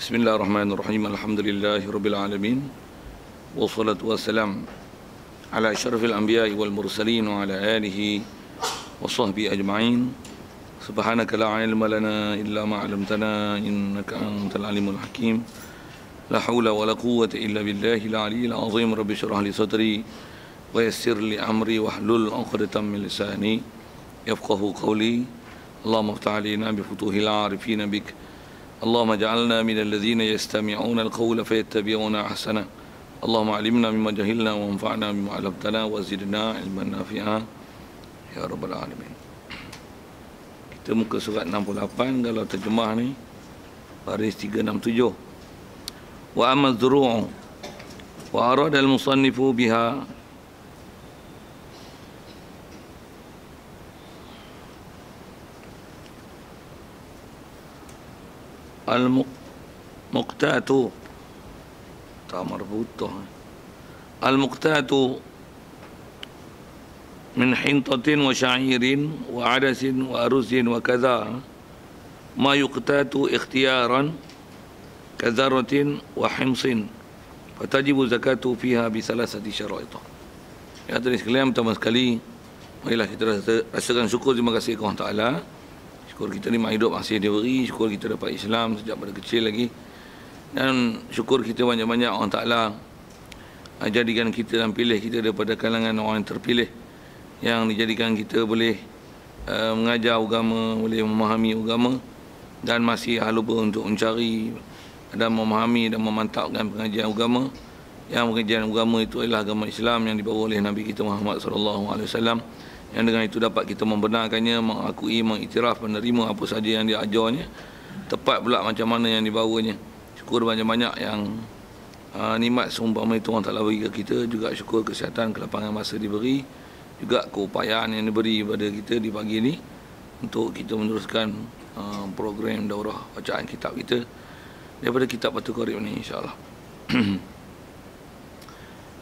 Bismillahirrahmanirrahim. Alhamdulillahirabbil alamin. Wassalatu wassalam ala asyrafil anbiya'i wal mursalin wa ala alihi wa sahbihi ajma'in. Subhanaka la ilma lana illa ma 'allamtana innaka antal alimul hakim. La haula wa la quwwata illa billahil aliyyil azim. Rabbi shrah li sadri wa yassir li amri wahlul 'uqdatam min lisani yafqahu qawli. Allahumma iftah 'alaina bi futuhil 'arifin bik. اللهم اجعلنا من الذين يستمعون القول فيتبعون احسنه. اللهم علمنا مما جهلنا وانفعنا بما علمتنا وزدنا علما نافعا ya rabbal alamin. Kita muka surat 68 kalau terjemah ni baris 367. Wa amma az-zuru' wa arada al-musannifu biha al-muqtatu marbutuh al-muqtatu min hintatin wa sya'irin wa adasin wa arusin wa kadha ma yuqtatu ikhtiyaran kadharatin wa himsin fatajibu zakatu fiha bi salasati syara'it. Ya tulis sekalian, pertama sekali marilah kita rasakan syukur, terima kasih kepada Allah Ta'ala. Syukur kita ni hidup masih diberi, syukur kita dapat Islam sejak pada kecil lagi, dan syukur kita banyak-banyak Allah Ta'ala jadikan kita dan pilih kita daripada kalangan orang yang terpilih, yang dijadikan kita boleh mengajar agama, boleh memahami agama, dan masih lupa untuk mencari dan memahami dan memantapkan pengajian agama. Yang pengajian agama itu adalah agama Islam yang dibawa oleh Nabi kita Muhammad SAW, yang dengan itu dapat kita membenarkannya, mengakui, mengiktiraf, menerima apa saja yang dia ajarnya, tepat pula macam mana yang dibawanya. Syukur banyak-banyak yang nikmat seumpama itu Allah Ta'ala beri ke kita. Juga syukur kesihatan, kelapangan masa diberi, juga keupayaan yang diberi kepada kita di pagi ini untuk kita meneruskan program daurah bacaan kitab kita daripada kitab Fathul Qorib ini, insyaAllah.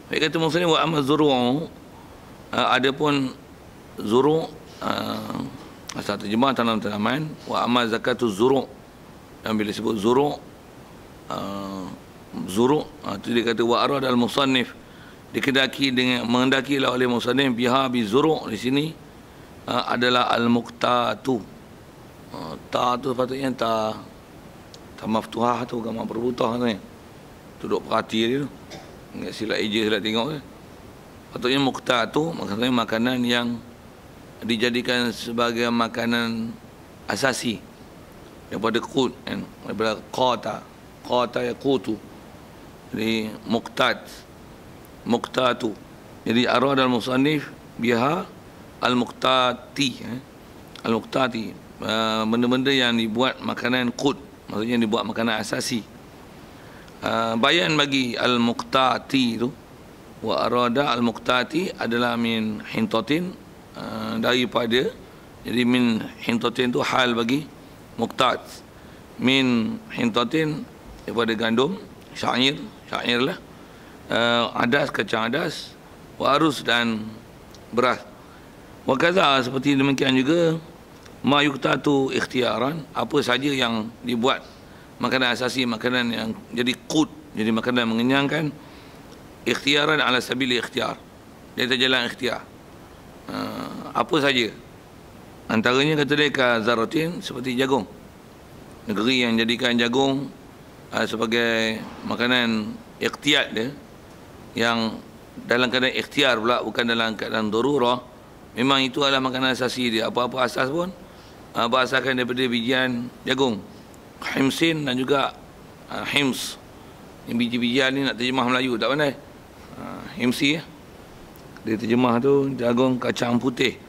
Baik, kata muslim, wa amma zuru', adapun zuru' asal terjemah tanam tanaman, wa amma zakatuz zuru', yang bila sebut zuru' itu dia kata wa arad al musannif, dikendaki dengan mengendakilah oleh musannif biha bi zuru', di sini adalah al muqtatu. Ta tu patutnya ta maftuhah tu, gambar berbutah tu ni, duduk perhati dia tu, ingat silap eja silap tengok ke. Patutnya muqtatu maksudnya makanan yang dijadikan sebagai makanan asasi daripada qut, kan, daripada qata yaqutu. Jadi muqtatu. Jadi arad al-musannif biha al-muqtati, al-muqtati, benda-benda yang dibuat makanan qut, maksudnya dibuat makanan asasi. Bayan bagi al-muqtati itu, wa arada al-muqtati adalah min hintatin, daripada, jadi min hintatin tu hal bagi muqtat, min hintatin daripada gandum, syair lah, adas, kacang adas, wa arus dan beras. Wa kadza, seperti demikian juga ma yuqtatu ikhtiaran, apa saja yang dibuat makanan asasi, makanan yang jadi qut, jadi makanan mengenyangkan, ikhtiaran ala sabili ikhtiar, dia terjalan ikhtiar. Apa saja, antaranya kata dia kazaratin, seperti jagung. Negeri yang jadikan jagung sebagai makanan ikhtiyat dia, yang dalam keadaan ikhtiar pula, bukan dalam keadaan darurah, memang itu adalah makanan asasi dia. Apa-apa asas pun berasaskan daripada bijian jagung, himsin dan juga hims. Yang biji-bijian ni nak terjemah Melayu tak pandai. Himsi, dia terjemah tu jagung kacang putih.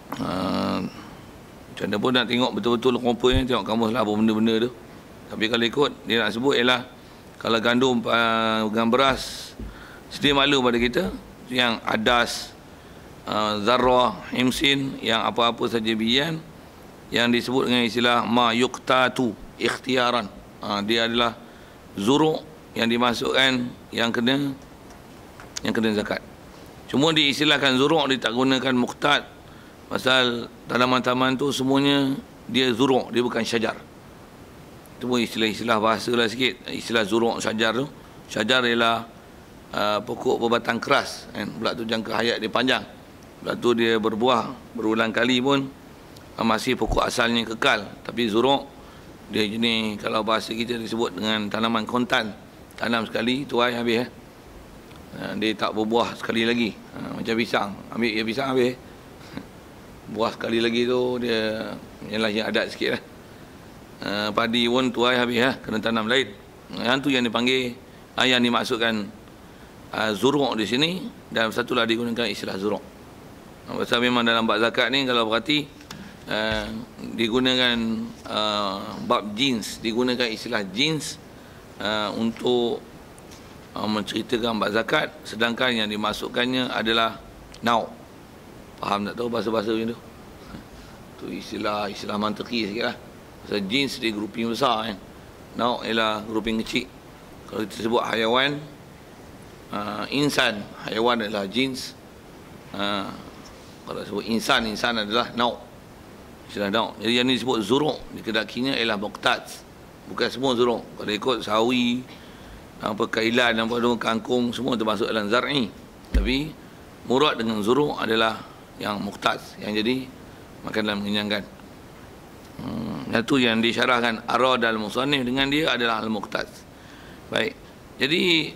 Macam mana pun nak tengok betul-betul rupa ni, tengok kamus lah apa benda-benda tu. Tapi kalau ikut dia nak sebut ialah kalau gandum dengan beras sedia malu pada kita, yang adas, zarrah, himsin, yang apa-apa saja bijian yang disebut dengan istilah ma yuqtatu ikhtiaran, dia adalah zuru' yang dimasukkan yang kena zakat. Cuma diistilahkan zuru', dia tak gunakan muqtat, pasal tanaman-tanaman tu semuanya dia zuru', dia bukan syajar. Itu pun istilah-istilah bahasa lah sikit. Istilah zuruk syajar tu. Syajar ialah pokok berbatang keras kan. Pula tu jangka hayat dia panjang. Pula tu dia berbuah berulang kali pun masih pokok asalnya kekal. Tapi zuruk dia jenis, kalau bahasa kita disebut dengan tanaman kontan. Tanam sekali tuai habis dia tak berbuah sekali lagi. Macam pisang, ambil ya pisang habis. Buah sekali lagi tu dia ialah yang adat sikit lah. Padi pun tuai habis kena tanam lain. Yang tu yang dipanggil, yang dimaksudkan zuruk di sini, dan satulah digunakan istilah zuruk. Pasal memang dalam bab zakat ni kalau perhati digunakan bab jins, digunakan istilah jins untuk menceritakan bab zakat, sedangkan yang dimasukkannya adalah nau'. Faham tak tahu bahasa-bahasa macam tu? Tu istilah mantiki sikit lah. Pasal jins dia grouping besar kan. Nau' ialah grouping kecil. Kalau kita sebut hayawan, insan, hayawan adalah jins. Kalau sebut insan adalah nau'. Istilah nau'. Jadi yang ni disebut zuruk, dikedakinya ialah muqtats. Bukan semua zuruk. Kalau ikut sawi, kailan, kangkung, semua termasuk dalam zar'i. Tapi murad dengan zuruk adalah yang muqtats, yang jadi makanan mengenyangkan. Itu yang disyarahkan arad al-musannif dengan dia adalah al-muqtats. Baik. Jadi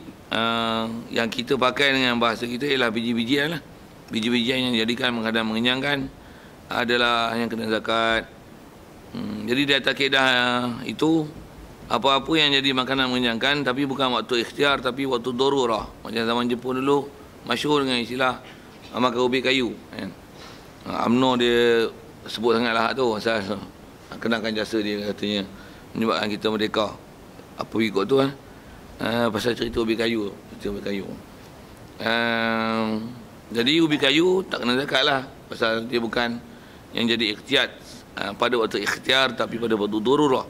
yang kita pakai dengan bahasa kita ialah biji-bijian lah. Biji-bijian yang dijadikan makanan mengenyangkan adalah yang kena zakat. Jadi di atas kaedah itu, apa-apa yang jadi makanan mengenyangkan tapi bukan waktu ikhtiar tapi waktu darurah. Macam zaman Jepun dulu masyhur dengan istilah makan ubi kayu kan. UMNO dia sebut sangatlah tu pasal kenangkan jasa dia, katanya menyebabkan kita merdeka. Apa ikut tu pasal cerita ubi kayu, jadi ubi kayu tak kena zakat lah pasal dia bukan yang jadi ikhtiar pada waktu ikhtiar tapi pada waktu darurah.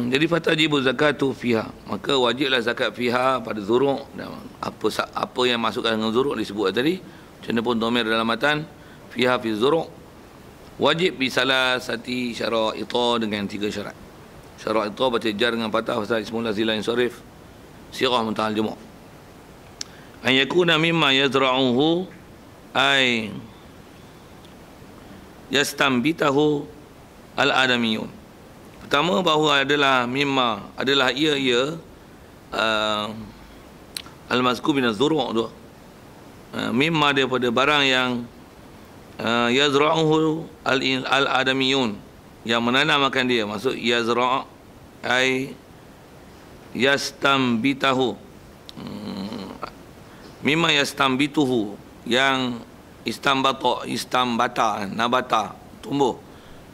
Jadi fatajibu zakatu fiha, maka wajiblah zakat fiha pada zuruk. Apa yang masukkan dengan zuruk disebut tadi, macam pun dhamir dalam matan fiha fi zuruk, wajib bi salasati syara'ita, dengan 3 syarat. Syara'ita baca jar dengan patah pasal ismul lazil lain sarif, sirah muntahal jemu'. An yakuna mimma yazra'uhu ay yastambitahu al-adamiyun. Pertama, bahawa adalah mimma, adalah ia al-mazkur bin az-zuru' tu. Mimma daripada barang yang yazra'uhu al-adamiyun, yang menanamkan dia. Maksud yazra' ay yastambitahu. Mimma yastambituhu, yang istambata, nabata, tumbuh,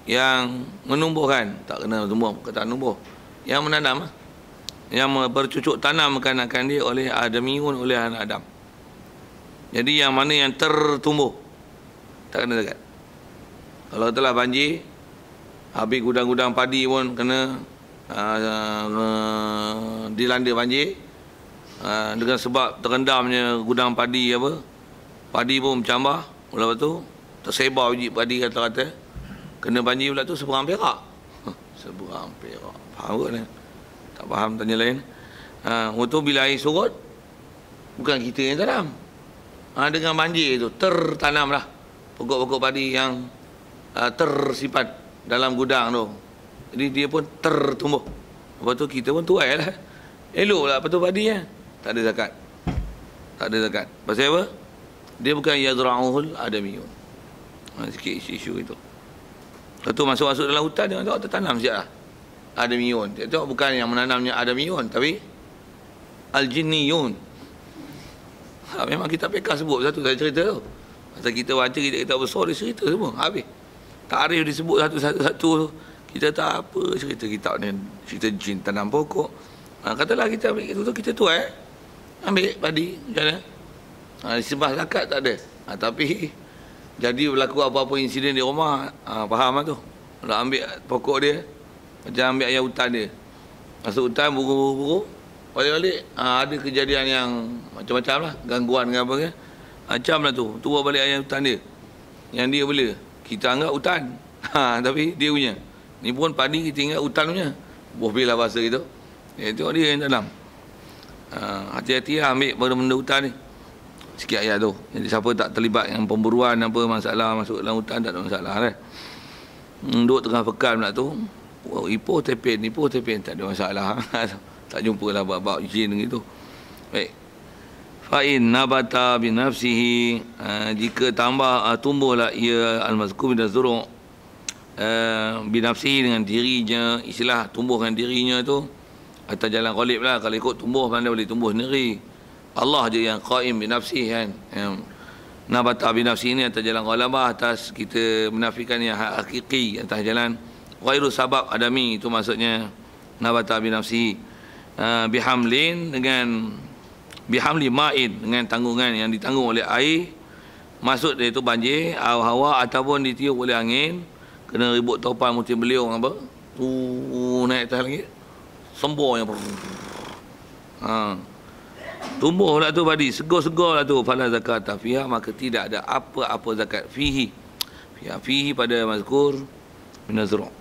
yang menumbuhkan, tak kena tumbuh, kata numbuh, yang menanam, yang bercucuk tanam akan dia oleh adamiyun, oleh anak Adam. Jadi yang mana yang tertumbuh tak kena zakat. Kalau telah banjir, habis gudang-gudang padi pun kena dilanda banjir, dengan sebab terendamnya gudang padi padi pun bercambah, lepas tu tersebar biji padi kata-kata, kena banjir pula tu seberang perak. Seberang perak. Faham ke ni? Tak faham, tanya lain. Untuk bila air surut, bukan kita yang tanam. Dengan banjir tu tertanamlah pokok-pokok padi yang tersimpan dalam gudang tu. Jadi dia pun tertumbuh. Lepas tu kita pun tuai lah. Eloklah lepas tu padi tak ada zakat. Tak ada zakat. Pasal apa? Dia bukan yazra'uhul adamiyun. Sikit isu itu. Lepas tu masuk-masuk dalam hutan, dia tengok tertanam siap lah adamiyun. Dia tengok bukan yang menanamnya adamiyun, tapi al-jinniyun. Memang kitab fiqh sebut satu, saya cerita tu. Pasal kita baca kitab besar, dia cerita semua, habis. Ta'rif disebut satu-satu, kita tak apa cerita kitab ni, cerita jin tanam pokok. Katalah kita ambil itu, kita tuai, ambil padi, macam mana? Disembah zakat tak ada. Tapi jadi berlaku apa-apa insiden di rumah, faham lah tu. Nak ambil pokok dia, macam ambil ayam hutan dia. Masuk hutan, buru-buru, balik-balik, ada kejadian yang macam-macam lah, gangguan ke apa ke. Macam lah tu, tua balik ayam hutan dia. Yang dia bela, kita anggap hutan. Tapi dia punya. Ni pun padi kita ingat hutan punya. Bohbil lah bahasa itu. Tengok dia yang dalam. Hati-hati lah ambil benda-benda hutan ni. Sikit ayat tu. Jadi siapa tak terlibat dengan pemburuan apa masalah masuk dalam hutan tak ada masalah kan. Duduk tengah pekan pula tu. Ipoh tepin tak ada masalah. Tak jumpalah bab-bab jin gitu. Baik. Fa'in nabata binafsihi, jika tumbuhlah ia al-mazkur min az-zuru' binafsihi dengan dirinya, istilah tumbuh dengan dirinya tu atas jalan qalib lah. Kalau ikut tumbuh mana boleh tumbuh sendiri. Allah je yang qaim binafsihi kan. Nabata binafsihi ni atas jalan qalabah, atas kita menafikan yang hakiki, atas jalan ghairu sabab adami, itu maksudnya nabata binafsihi. Bihamlin dengan bihamli ma'in, dengan tanggungan yang ditanggung oleh air. Maksud dia itu banjir, hawa ataupun ditiup oleh angin, kena ribut topan musim beliung apa, naik atas langit, sembur yang tumbuh lah tu padi, segar-segar lah tu. Fala zakat fiha, maka tidak ada apa-apa zakat fihi pada mazkur min az-zuru'.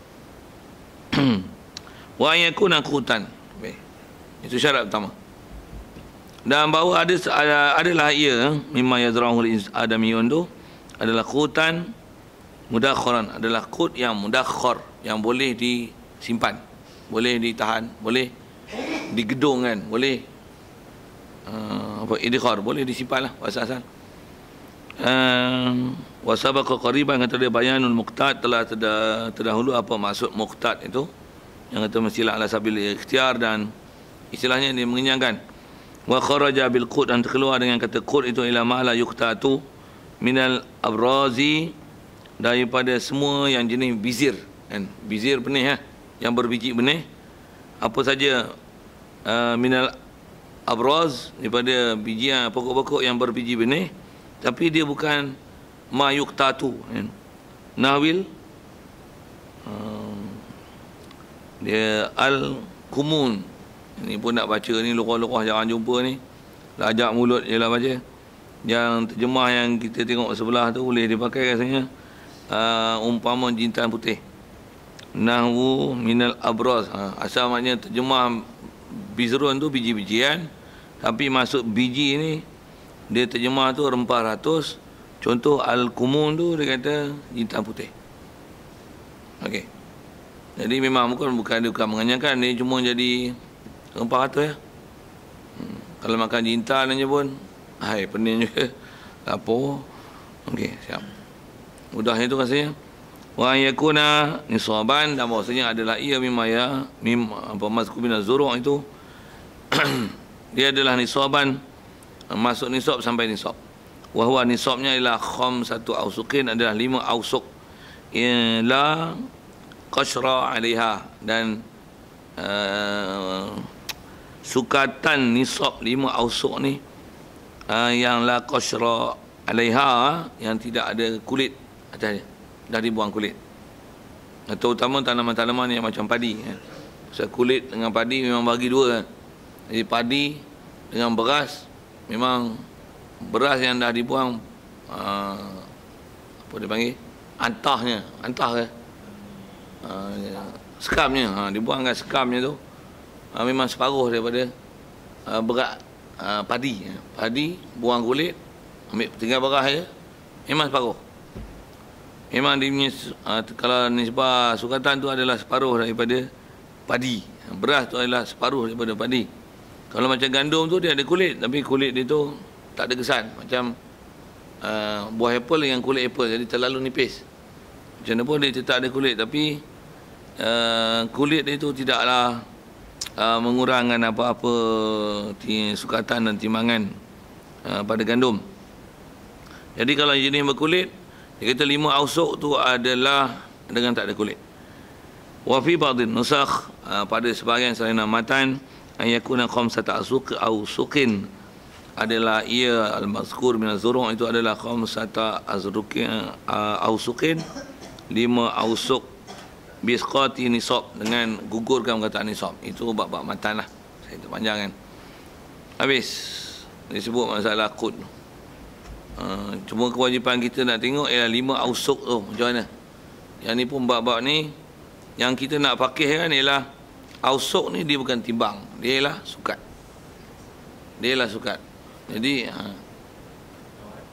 Wa yakuna qutan, itu syarat pertama. Dan bahawa adalah ia mimma yazra'uhu al-adamiyun tu adalah qutan mudakharan, adalah qut yang mudakhar, yang boleh disimpan, boleh ditahan, boleh digedungkan, boleh idkhar, boleh disimpan lah bahasa asal. Wa sabaqa qariban, kata dia bayanul muqtad, telah terdahulu apa maksud muqtad itu, yang kata mestilah ala sabil ikhtiar, dan istilahnya dia mengenyangkan. Wa kharaja bil qut, dan keluar dengan kata qut itu ila ma la yuqtatu minal abrazi, daripada semua yang jenis bizir kan. Bizir benih yang berbiji benih, apa saja minal abraz, daripada biji pokok-pokok yang berbiji benih, tapi dia bukan ma yuqtatu kan. Nahwil dia al-kumun. Ini pun nak baca ni, luqah-luqah jarang jumpa ni. Lajak mulut je lah baca. Yang terjemah yang kita tengok sebelah tu boleh dipakai rasanya. Umpama jintan putih. Nahwu minal abraz. Asal maknanya terjemah bizrun tu biji-bijian. Tapi masuk biji ni, dia terjemah tu rempah ratus. Contoh al-kumun tu dia kata jintan putih. Okey. Jadi memang bukan mengenyangkan. Dia cuma jadi rempah ratus ya. Kalau makan jintan aja pun pening juga. Lapor. Okey, siap. Mudah itu rasanya. Wa yakuna nisaban, dan bahasanya adalah ia mimaya apa mazkur min az-zuru' itu dia adalah nisaban, masuk nisab sampai nisab. Wa huwa nisabnya ialah khamsatu ausuqin, adalah 5 ausuk. La qashra 'alaiha, dan sukatan nisab 5 ausuk ni yang la qashra 'alaiha, yang tidak ada kulit atasnya, dah dibuang kulit. Terutama tanaman-tanaman yang macam padi kan. Sebab kulit dengan padi memang bagi dua kan. Jadi padi dengan beras, memang beras yang dah dibuang apa dia panggil, antah ke sekamnya, dibuangkan sekamnya tu, memang separuh daripada berat padi. Padi buang kulit, ambil tinggal beras je, memang separuh. Memang dia punya kalau nisbah sukatan tu adalah separuh daripada padi. Beras tu adalah separuh daripada padi. Kalau macam gandum tu dia ada kulit, tapi kulit dia tu tak ada kesan. Macam buah apple dengan kulit apple, jadi terlalu nipis. Macam mana pun dia tetap ada kulit, tapi kulit dia tu tidaklah mengurangkan apa-apa sukatan dan timbangan pada gandum. Jadi kalau jenis berkulit, dia kata 5 ausuk tu adalah dengan tak ada kulit. Wa fi ba'dhin nusakh, pada sebahagian salinan matan, ayakuna khamsata ausuqin, adalah ia al-mazkur min az-zuru' itu adalah khamsata ausuqin, 5 ausuk bisqati nisab, dengan gugurkan perkataan nisab. Itu bab-bab matan lah, saya terpanjang kan. Habis disebut masalah qut. Cuma kewajipan kita nak tengok ialah 5 ausuk tu macam mana. Yang ni pun bab-bab ni Yang kita nak pakai kan ialah ausuk ni dia bukan timbang, dia ialah sukat. Dia ialah sukat. Jadi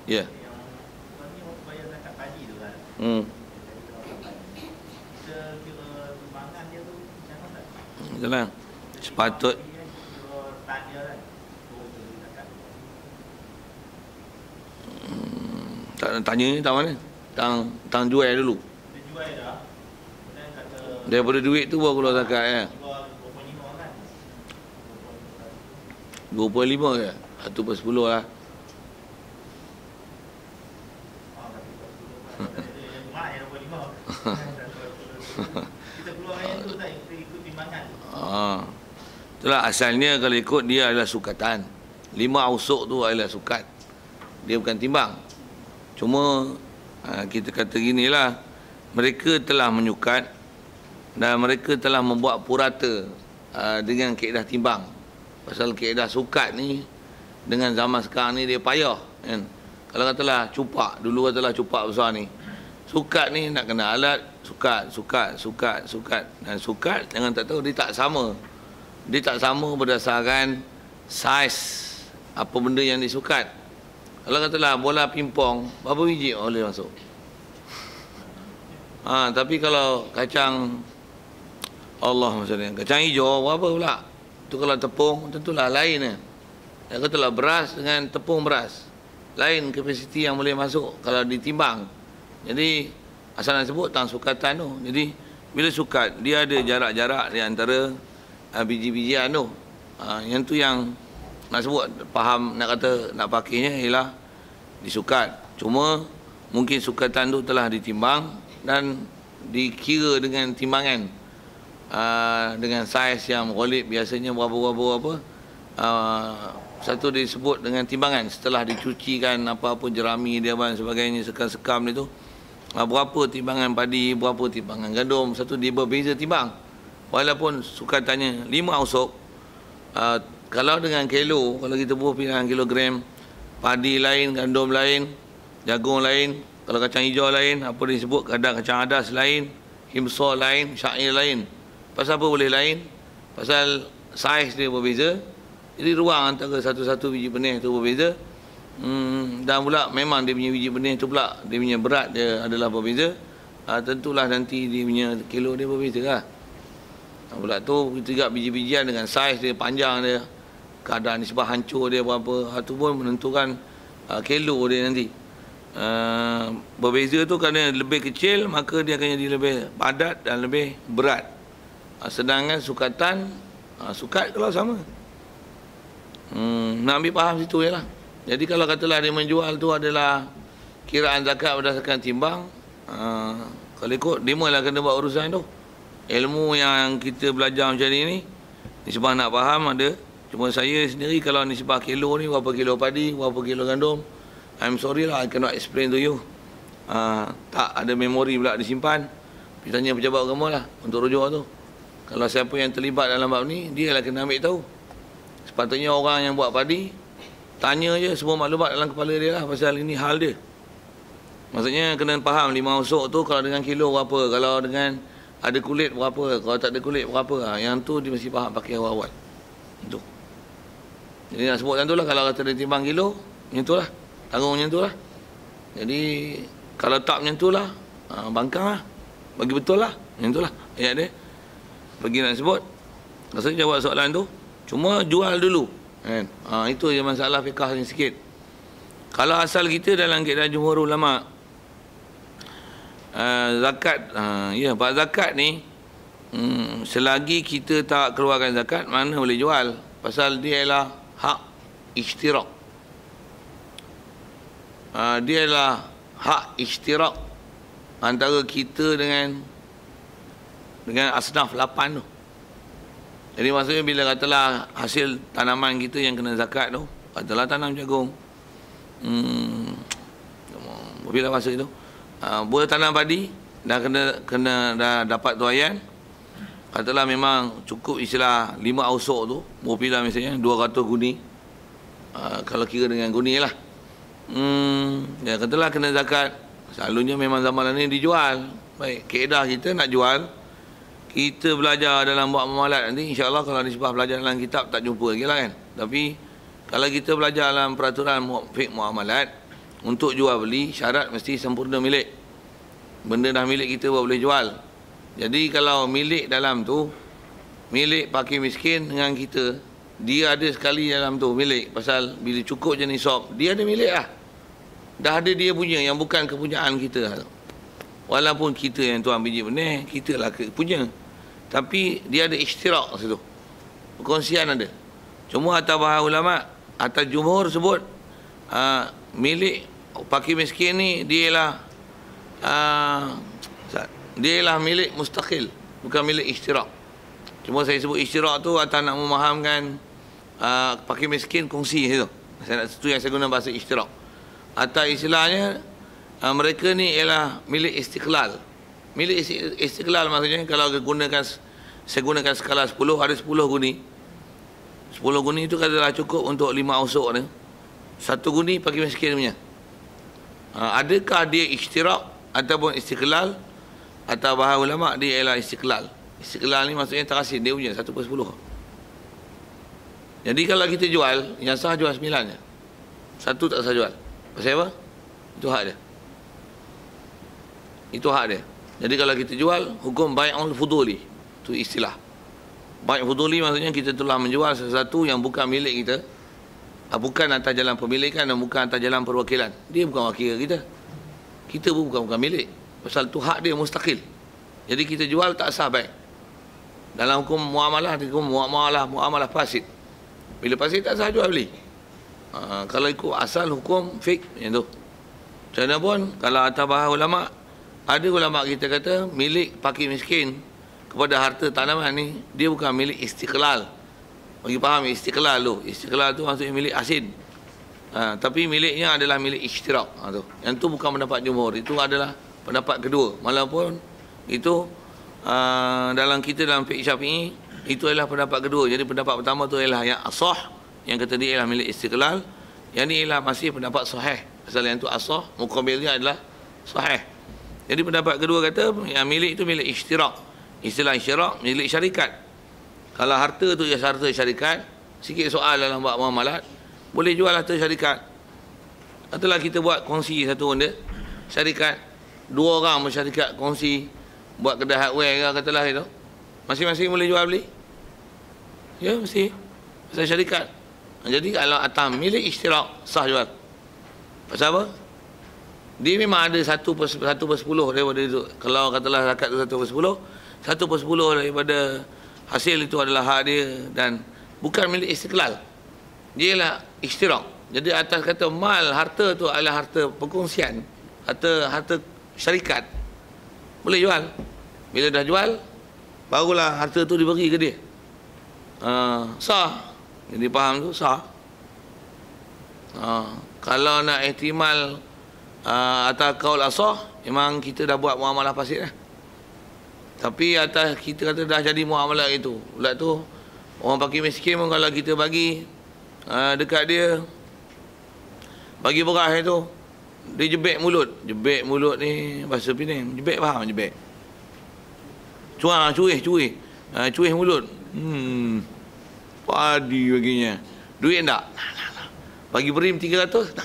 ya. Itulah. Sepatut tak nak tanya ni tak mana? Tang jual dulu. Daripada duit tu baru keluar zakat ya. 25 ke? 1/10 lah. Itulah asalnya kalau ikut dia adalah sukatan. 5 ausuk tu adalah sukat. Dia bukan timbang. Cuma kita kata ginilah, mereka telah menyukat dan mereka telah membuat purata dengan kaedah timbang. Pasal kaedah sukat ni dengan zaman sekarang ni dia payah kan. Kalau katalah cupak, dulu katalah cupak besar ni. Sukat ni nak kena alat, sukat. Dan sukat jangan tak tahu dia tak sama. Dia tak sama berdasarkan saiz apa benda yang disukat. Kalau katalah bola pingpong, berapa biji boleh masuk? Tapi kalau kacang Allah maksudnya, kacang hijau berapa pula? Tu kalau tepung tentulah lain kan. Yang katalah beras dengan tepung beras, lain kapasiti yang boleh masuk kalau ditimbang. Jadi asal nak sebut tang sukatan tu. Jadi bila sukat dia ada jarak-jarak di antara biji-bijian tu. Yang tu yang nak sebut faham nak kata nak pakainya ialah disukat. Cuma mungkin sukatan tu telah ditimbang dan dikira dengan timbangan dengan saiz yang ghalib biasanya berapa satu disebut dengan timbangan setelah dicucikan apa-apa jerami dia dan sebagainya sekam-sekam itu berapa timbangan padi, berapa timbangan gandum, satu dia berbeza timbang. Walaupun sukatannya 5 ausuk, kalau dengan kilo, kalau kita buat pilihan kilogram, padi lain, gandum lain, jagung lain, kalau kacang hijau lain, apa disebut kadang kacang adas lain, himsa lain, syair lain. Pasal apa boleh lain? Pasal saiz dia berbeza. Jadi ruang antara satu-satu biji benih itu berbeza. Dan pula memang dia punya biji benih tu pula dia punya berat dia adalah berbeza. Tentulah nanti dia punya kilo dia berbeza lah. Pula tu juga biji-bijian dengan saiz dia, panjang dia, kadar nisbah hancur dia berapa, tu pun menentukan kilo dia nanti. Berbeza tu kerana lebih kecil maka dia akan jadi lebih padat dan lebih berat. Sedangkan sukatan, sukat kalau sama. Nak ambil faham situ je lah. Jadi kalau katalah dia menjual tu adalah kiraan zakat berdasarkan timbang, kalau ikut dia mula kena buat urusan tu. Ilmu yang kita belajar macam ni nisbah nak faham ada. Cuma saya sendiri kalau nisbah kilo ni, berapa kilo padi, berapa kilo gandum, I'm sorry lah, I cannot explain to you. Tak ada memori pula disimpan. Misalnya pejabat agama lah untuk rujuk tu. Kalau siapa yang terlibat dalam bab ni, dia lah kena ambil tahu. Sepatutnya orang yang buat padi, tanya je semua maklumat dalam kepala dia lah pasal ini hal dia. Maksudnya kena faham 5 usuk tu kalau dengan kilo berapa, kalau dengan ada kulit berapa, kalau tak ada kulit berapa. Yang tu dia mesti faham pakai awal-awal. Itu. Jadi nak sebut macam tu lah, kalau kata dia timbang kilo, macam tu lah. Tanggung macam tu lah. Jadi kalau tak macam tu lah, bangkang lah. Bagi betul lah. Macam tu lah ayat dia. Pergi nak sebut. Rasanya jawab soalan tu. Cuma jual dulu. Kan? Itu je masalah fiqah ni sikit. Kalau asal kita dalam keadaan jumhur ulama, zakat, bab zakat ni, selagi kita tak keluarkan zakat, mana boleh jual. Pasal dia ialah hak ishtirak. Dia adalah hak ishtirak antara kita dengan asnaf 8 tu. Jadi maksudnya bila katalah hasil tanaman kita yang kena zakat tu, katalah tanam jagung, bila masa itu boleh tanam padi dah kena dah dapat tuaian, katalah memang cukup istilah 5 ausuk tu, bila misalnya 200 guni, kalau kira dengan guni lah, ya katalah kena zakat. Selalunya memang zaman ni dijual. Baik, kaedah kita nak jual kita belajar dalam buat muamalat nanti, insya-Allah kalau nisbah belajar dalam kitab tak jumpa lagi lah kan. Tapi kalau kita belajar dalam peraturan fiqh muamalat, untuk jual beli syarat mesti sempurna milik. Benda dah milik kita baru boleh jual. Jadi kalau milik dalam tu, milik fakir miskin dengan kita, dia ada sekali dalam tu milik. Pasal bila cukup je nisab, dia ada milik lah. Dah ada dia punya yang bukan kepunyaan kita. Walaupun kita yang tuan biji benih, kita lah punya. Tapi dia ada isytirak situ. Perkongsian ada. Cuma atas bahasa ulama, atas jumhur sebut milik fakir miskin ni dia lah milik mustaqil, bukan milik isytirak. Cuma saya sebut isytirak tu atas nak memahamkan fakir miskin kongsi situ. Itu yang saya guna bahasa isytirak. Atas istilahnya mereka ni ialah milik istiqlal. Milik istiqlal maksudnya kalau saya gunakan skala 10, ada 10 guni. 10 guni itu adalah cukup untuk 5 ausuk ni. 1 guni fakir miskin punya. Adakah dia isytirak ataupun istiqlal? Atau bahasa ulama dia ialah istiqlal. Istiqlal ni maksudnya terasin dia punya 1/10. Jadi kalau kita jual, yang sah jual 9 je. 1 tak sah jual. Pasal apa? Itu hak dia. Itu hak dia. Jadi kalau kita jual, hukum bai'ul fuduli. Itu istilah. Bai' fuduli maksudnya kita telah menjual sesuatu yang bukan milik kita. Bukan atas jalan pemilikan dan bukan atas jalan perwakilan. Dia bukan wakil kita. Kita pun bukan milik. Pasal tu hak dia mustaqil. Jadi kita jual tak sah bai'. Dalam hukum muamalah, hukum muamalah fasid. Bila fasid tak sah jual beli. Kalau ikut asal hukum fiqh yang tu. Macam mana pun kalau atas bahasa ulama, ada ulama kita kata milik fakir miskin kepada harta tanaman ni dia bukan milik istiqlal. Bagi faham istiqlal tu. Istiqlal tu maksudnya milik asin. Tapi miliknya adalah milik isytirak. Tu. Yang tu bukan pendapat jumhur. Itu adalah pendapat kedua. Walaupun itu dalam fiqh Syafi'i itu adalah pendapat kedua. Jadi pendapat pertama tu ialah yang asah, yang kata dia ialah milik istiqlal. Yang ni ialah masih pendapat sahih. Pasal yang tu asah, muqabilnya adalah sahih. Jadi pendapat kedua kata yang milik itu milik isytirak. Istilah isytirak milik syarikat. Kalau harta tu ya harta syarikat, sikit soal dalam buat muamalat, boleh jual harta syarikat. Katalah kita buat kongsi satu benda, syarikat, 2 orang bersyarikat kongsi buat kedai hardware ke katalah itu. Masing-masing boleh jual beli. Ya mesti. Pasal syarikat. Jadi kalau atas milik isytirak sah jual. Pasal apa? Dia memang ada 1/10 daripada itu. Kalau katalah zakat tu 1/10, 1/10 daripada hasil itu adalah hak dia dan bukan milik istiqlal. Dia ialah isytirak. Jadi atas kata mal, harta tu adalah harta perkongsian, harta syarikat. Boleh jual. Bila dah jual, barulah harta tu diberi ke dia. Sah. Jadi faham tu sah. Kalau nak ihtimal atas qaul asah, memang kita dah buat muamalah fasid lah. Tapi atas kita kata dah jadi muamalah itu. Pula tu orang fakir miskin pun kalau kita bagi dekat dia, bagi beras itu, dia jebek mulut. Jebek mulut ni bahasa Penang. Jebek faham jebek? Cuih mulut. Padi baginya. Duit tak? Bagi berim 300.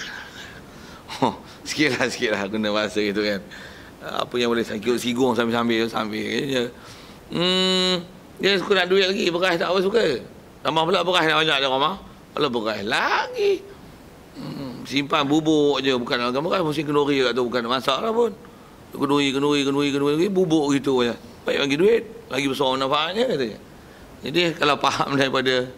Sikit lah guna bahasa itu kan. Apa yang boleh sakit sigung sambil je. Dia suka nak duit lagi, beras tak apa suka. Tambah pula beras nak banyak dalam rumah. Kalau beras lagi. Simpan bubuk je, bukan nak makan beras, mesti kenduri kat tu, bukan nak masak lah pun. Kenduri, bubuk gitu je. Baik bagi duit, lagi besar manfaatnya katanya. Jadi kalau faham daripada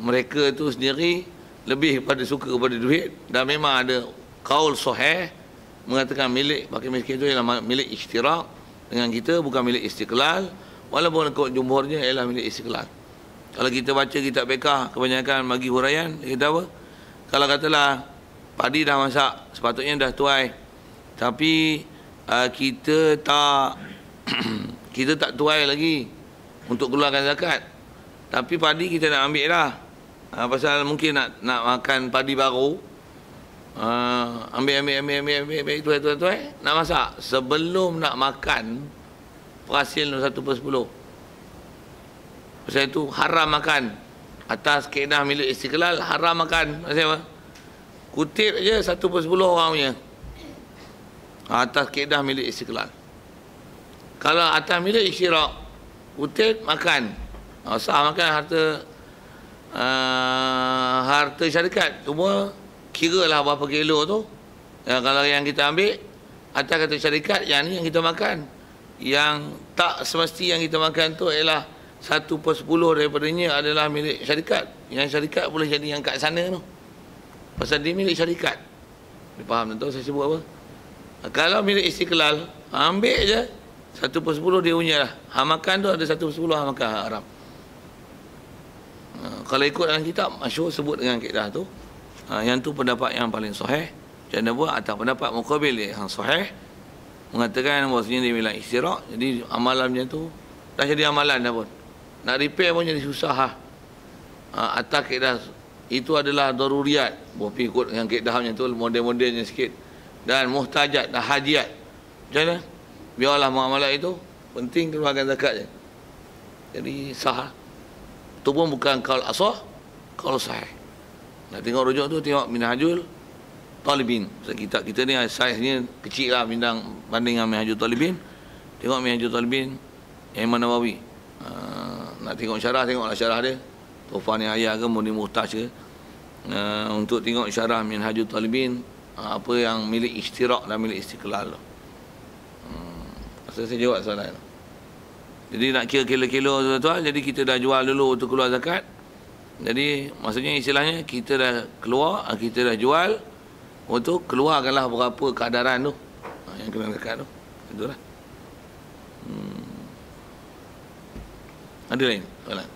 mereka tu sendiri, lebih pada suka kepada duit, dan memang ada qaul sahih mengatakan milik fakir miskin itu ialah milik isytirak dengan kita, bukan milik istiqlal. Walaupun ikut jumhurnya ialah milik istiqlal. Kalau kita baca kitab fiqh, kebanyakan bagi huraian, dia kata apa? Kalau katalah padi dah masak, sepatutnya dah tuai, tapi kita tak tuai lagi untuk keluarkan zakat, tapi padi kita nak ambil dah. Pasal mungkin nak makan padi baru, ambil tuai, nak masak. Sebelum nak makan, perasil 1/10. Pasal itu haram makan. Atas kaedah milik Istiqlal, haram makan. Pasal apa? Kutip je 1/10 orang punya. Atas kaedah milik Istiqlal. Kalau atas milik Isyirak, kutip makan. Sah makan harta syarikat. Cuma kira lah berapa kilo tu. Ya, kalau yang kita ambil atas kata syarikat, yang ni yang kita makan. Yang tak semesti yang kita makan tu ialah 1/10 daripadanya adalah milik syarikat. Yang syarikat boleh jadi yang kat sana tu. Pasal dia milik syarikat. Dia faham tak tahu saya sebut apa? Kalau milik Istiqlal, ambil je 1/10 dia punya lah. Hak makan tu ada 1/10 hak makan hak haram. Kalau ikut dalam kitab, masyhur sebut dengan kaedah tu. Yang tu pendapat yang paling sahih. Jangan buat atas pendapat muqabil yang sahih. Mengatakan bahawasanya dia bilang Isyirak. Jadi amalan macam tu dah jadi amalan dah pun. Nak repair pun jadi susah lah. Atas kaedah itu adalah daruriyat. Bopi ikut dengan kaedah macam tu, model-modelnya sikit. Dan muhtajat dan hajiat. Macam mana? Biarlah muamalah itu, penting keluarkan zakat je. Jadi sah. Itu pun bukan qaul asah, qaul sahih. Nak tengok rujuk tu, tengok Minhajul Talibin. Kitab kita ni saiznya kecil lah banding dengan Minhajul Talibin. Tengok Minhajul Talibin Imam Nawawi. Nak tengok syarah, tengoklah syarah dia. Tufani Ayah ke Muni Muhtaj ke. Untuk tengok syarah Minhajul Talibin, apa yang milik Ishtirak dan milik Istiqlal tu. Saya jawab soalan. Jadi nak kira kilo-kilo tuan-tuan, jadi kita dah jual dulu untuk keluar zakat. Jadi maksudnya istilahnya kita dah keluar, kita dah jual untuk keluarkanlah berapa keadaran tu yang kena zakat tu. Itulah. Ada lain soalan?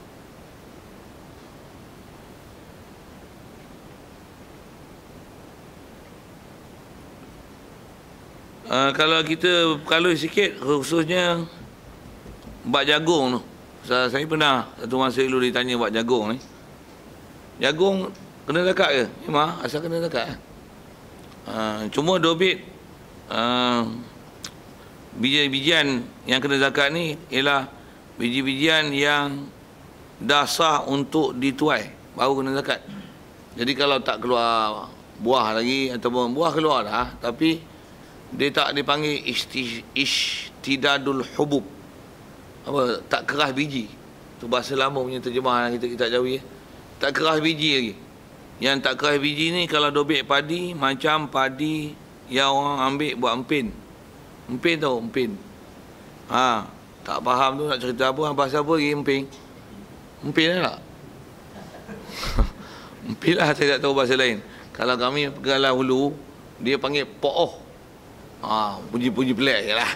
Kalau kita berkalus sikit, khususnya bak jagung tu. Saya pernah satu masa dulu ditanya bak jagung ni. Jagung kena zakat ke? Memang asal kena zakat. Cuma dobit biji-bijian yang kena zakat ni ialah biji-bijian yang dah sah untuk dituai, baru kena zakat. Jadi kalau tak keluar buah lagi ataupun buah keluar dah, tapi dia tak dipanggil ishtidadul hubub. Apa? Tak keras biji. Tu bahasa lama punya terjemahan kita Jawi. Tak keras biji lagi. Yang tak keras biji ni kalau dobit padi, macam padi yang orang ambil buat empin. Empin tau, empin. Tak faham tu nak cerita apa, bahasa apa lagi empin? Empin lah tak? Empin lah, saya tak tahu bahasa lain. Kalau kami Pegalah Hulu, dia panggil po'oh. Puji-puji pelik je lah.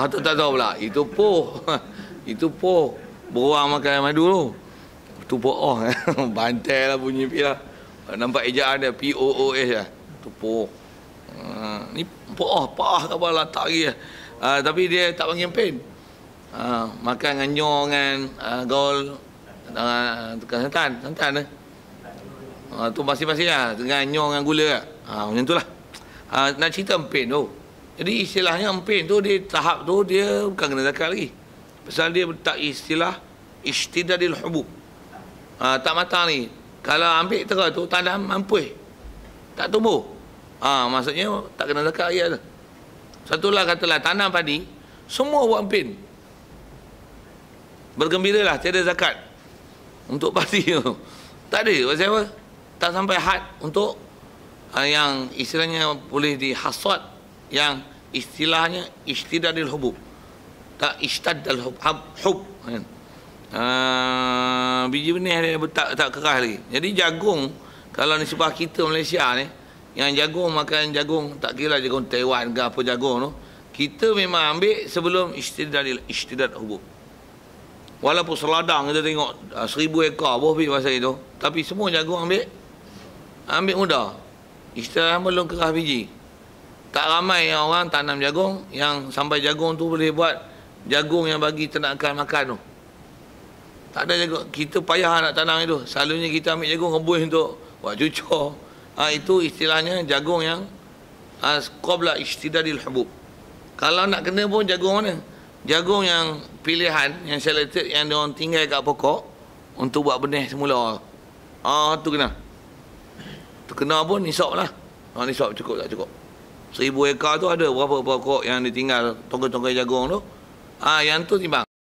Tu tak tahu pula. Itu poh. Itu poh. Beruang makan madu tu. Itu poh. Bantai lah bunyi pi lah. Nampak ejaan dia POOS lah. Itu poh. Ni poh. Pah ke apa lah. Tak lagi lah. Tapi dia tak panggil pen. Makan dengan nyor dengan gaul. Tukang santan. Santan lah. Tu masing-masing lah. Dengan nyor dengan gula lah. Macam tu lah. Nak cerita empin tu. Jadi istilahnya empin tu, di tahap tu dia bukan kena zakat lagi. Pasal dia tak istilah ishtidadil hubub. Tak matang ni. Kalau ambil terus tu, tanam mampuih. Tak tumbuh. Maksudnya tak kena zakat lagi tu. Satulah katalah tanam padi, semua buat empin. Bergembiralah tiada zakat untuk padi tu. Tak ada. Pasal apa? Tak sampai had untuk yang istilahnya boleh dihasad, yang istilahnya ishtidadil hubub. Tak ishtaddal hub kan. Biji benih dia tak keras lagi. Jadi jagung, kalau ni sebab kita Malaysia ni, yang jagung makan jagung, tak kira jagung Taiwan ke apa jagung tu, kita memang ambil sebelum ishtidad hubub. Walaupun seladang kita tengok 1000 ekar bohbi masa itu, tapi semua jagung ambil mudah. Istilah belum keras biji. Tak ramai yang orang tanam jagung yang sampai jagung tu boleh buat jagung yang bagi ternakan makan tu. Tak ada jagung. Kita payah nak tanam itu. Selalunya kita ambil jagung rebus untuk buat cucur. Itu istilahnya jagung yang qabla ishtidadil hubub. Kalau nak kena pun jagung mana? jagung yang pilihan, yang selected, yang diorang tinggal kat pokok untuk buat benih semula. Tu kena. Tu kena pun nisab lah. Nisab cukup tak cukup. 1000 ekar tu ada berapa pokok yang ditinggal tongkai-tongkai jagung tu. Yang tu timbang.